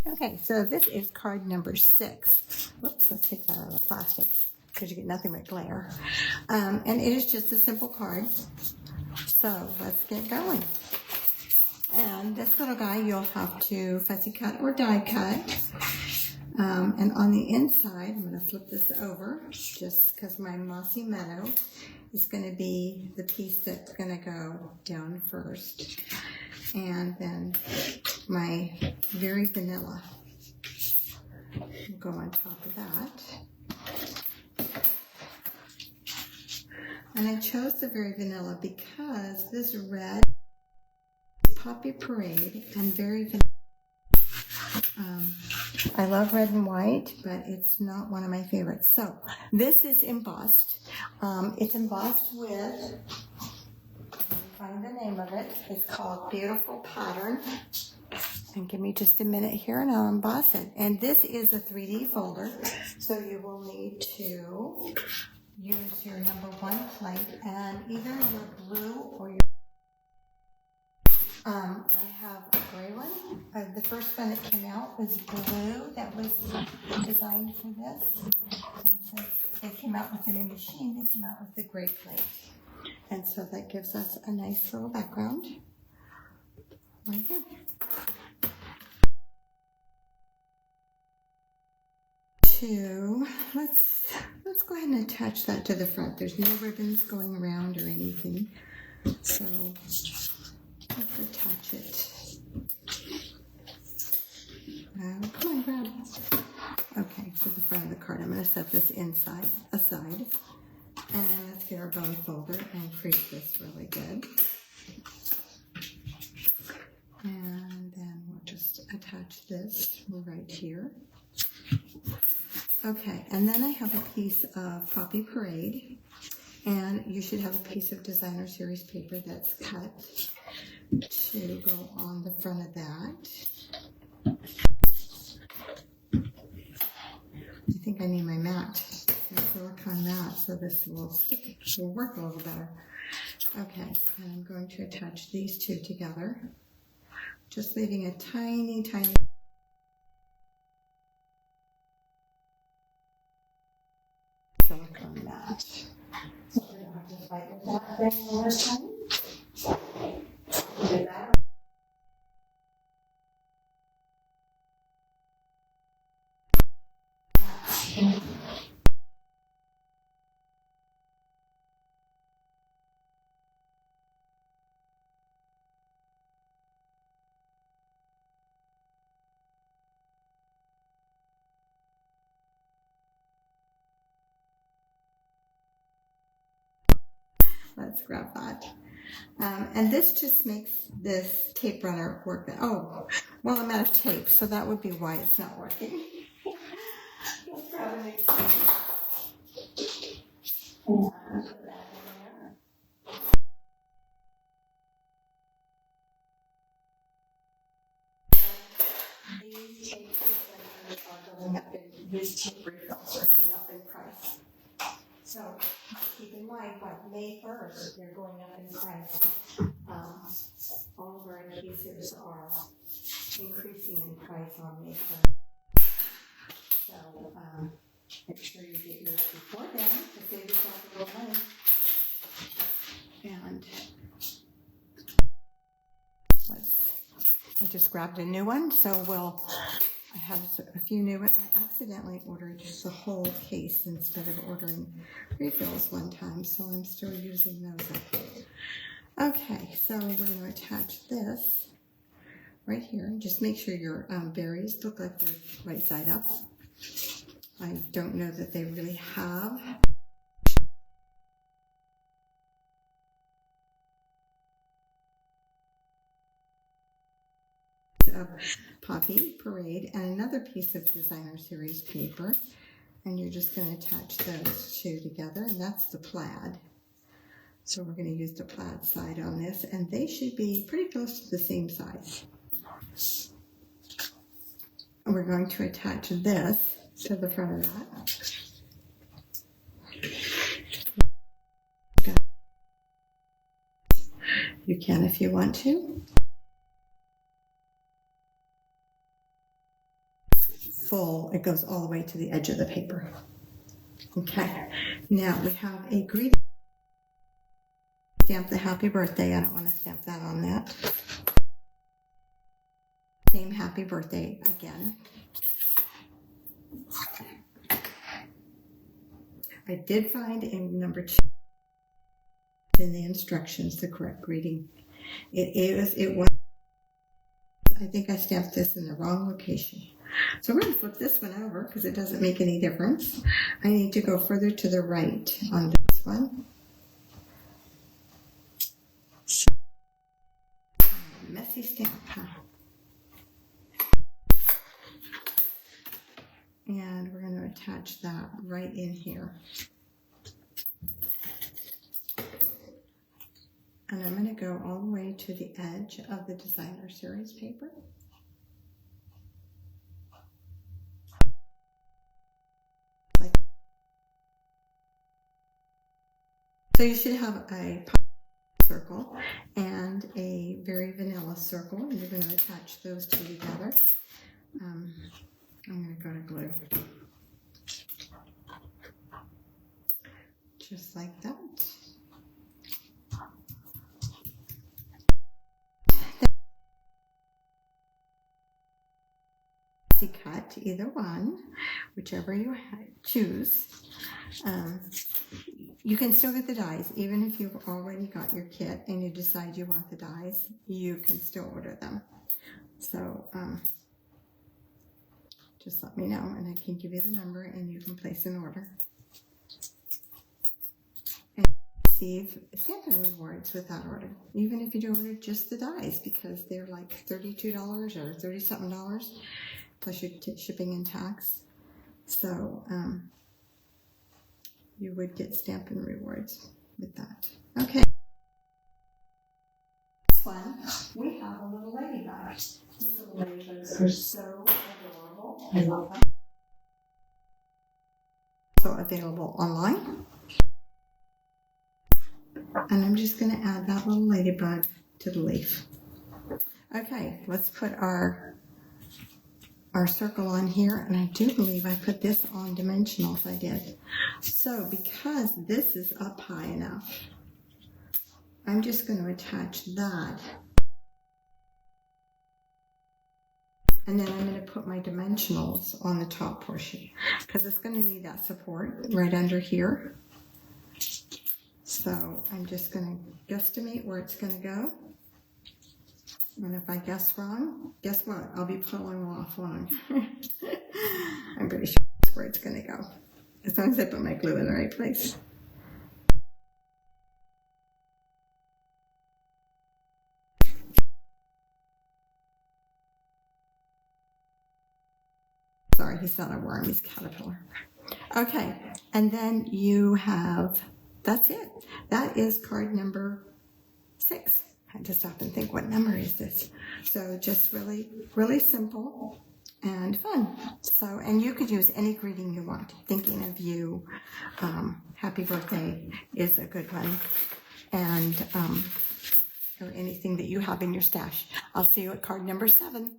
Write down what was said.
Okay, so this is card number 6. Whoops, let's take that out of the plastic because you get nothing but glare. And it is just a simple card. So let's get going. And this little guy you'll have to fussy cut or die cut. And on the inside, I'm going to flip this over just because my Mossy Meadow is going to be the piece that's going to go down first. And then my Very Vanilla will go on top of that. And I chose the Very Vanilla because this red Poppy Parade and Very Vanilla. I love red and white, but it's not one of my favorites. So this is embossed. It's embossed with, find the name of it. It's called Beautiful Pattern. And give me just a minute here and I'll emboss it. And this is a 3D folder, so you will need to use your number 1 plate and either your blue or your I have a gray one. The first one that came out was blue that was designed for this. And so they came out with a new machine. They came out with the gray plate. And so that gives us a nice little background right here. Let's go ahead and attach that to the front. There's no ribbons going around or anything. So let's attach it. Come on, grab. Okay, so the front of the card. I'm going to set this aside. And let's get our bone folder and crease this really good. And then we'll just attach this right here. Okay, and then I have a piece of Poppy Parade. And you should have a piece of Designer Series paper that's cut to go on the front of that. I think I need my mat, a silicone mat, so this will stick, will work a little better. Okay, and I'm going to attach these two together, just leaving a tiny, tiny silicone mat. So we're going to have to fight with that thing one more time. Do that. Let's grab that. And this just makes this tape runner work. Oh, well, I'm out of tape, so that would be why it's not working. Let's grab an example. Put that in there. These tape refillers are going up in, these tape refills are going up in price. So keep in mind, by May 1st, they're going up in price. All of our adhesives are increasing in price on May 1st. So make sure you get yours before then to save yourself a little money. And I just grabbed a new one, so I have a few new ones. I accidentally ordered the whole case instead of ordering refills one time, so I'm still using those. Okay, so we're going to attach this right here. Just make sure your berries look like they're right side up. I don't know that they really have. Of Poppy Parade and another piece of Designer Series paper, and you're just going to attach those two together, and that's the plaid. So we're going to use the plaid side on this, and they should be pretty close to the same size. And we're going to attach this to the front of that. You can if you want to. full. It goes all the way to the edge of the paper. Okay, now we have a greeting. Stamp the happy birthday. I don't want to stamp that on that. Same happy birthday again. I did find in number 2 in the instructions the correct greeting. It was, I think I stamped this in the wrong location. So we're going to flip this one over because it doesn't make any difference. I need to go further to the right on this one. Messy stamp, huh? And we're going to attach that right in here. And I'm going to go all the way to the edge of the Designer Series paper. So you should have a circle and a very vanilla circle, and you're going to attach those two together. I'm going to go to glue. Just like that. Cut either one, whichever you choose. You can still get the dies, even if you've already got your kit and you decide you want the dies, you can still order them. So just let me know and I can give you the number and you can place an order. And receive Stampin' Rewards with that order, even if you do order just the dies, because they're like $32 or $30-something plus your shipping and tax. So you would get Stampin' Rewards with that. Okay. This one, we have a little ladybug. These little ladybugs are so adorable. I love them. Also available online. And I'm just going to add that little ladybug to the leaf. Okay, let's put our circle on here, and I do believe I put this on dimensionals. I did. So because this is up high enough, I'm just going to attach that, and then I'm going to put my dimensionals on the top portion because it's going to need that support right under here. So I'm just going to guesstimate where it's going to go. And if I guess wrong, guess what? I'll be pulling off one. I'm pretty sure that's where it's going to go, as long as I put my glue in the right place. Sorry, he's not a worm, he's a caterpillar. Okay, and then you have, that's it. That is card number 6. I had to stop and think, what number is this? So just really, really simple and fun. So, and you could use any greeting you want. Thinking of you, happy birthday is a good one. And, or anything that you have in your stash. I'll see you at card number 7.